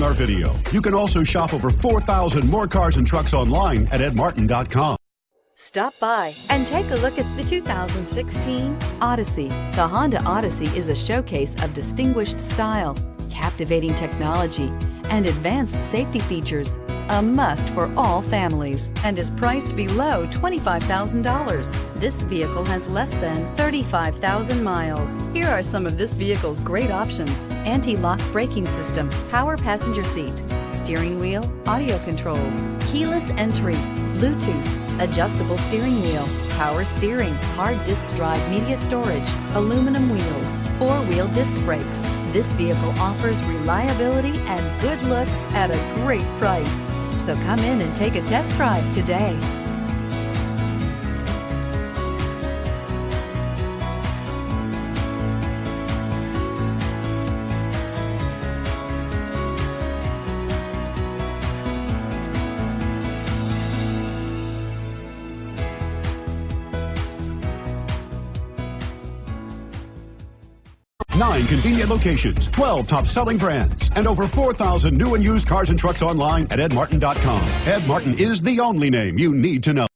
our video. You can also shop over 4,000 more cars and trucks online at edmartin.com. Stop by and take a look at the 2016 Odyssey. The Honda Odyssey is a showcase of distinguished style, captivating technology, and advanced safety features. A must for all families and is priced below $25,000. This vehicle has less than 35,000 miles. Here are some of this vehicle's great options: anti-lock braking system, power passenger seat, steering wheel audio controls, keyless entry, Bluetooth, adjustable steering wheel, power steering, hard disk drive media storage, aluminum wheels, four-wheel disc brakes. This vehicle offers reliability and good looks at a great price. So come in and take a test drive today. Nine convenient locations, 12 top-selling brands, and over 4,000 new and used cars and trucks online at edmartin.com. Ed Martin is the only name you need to know.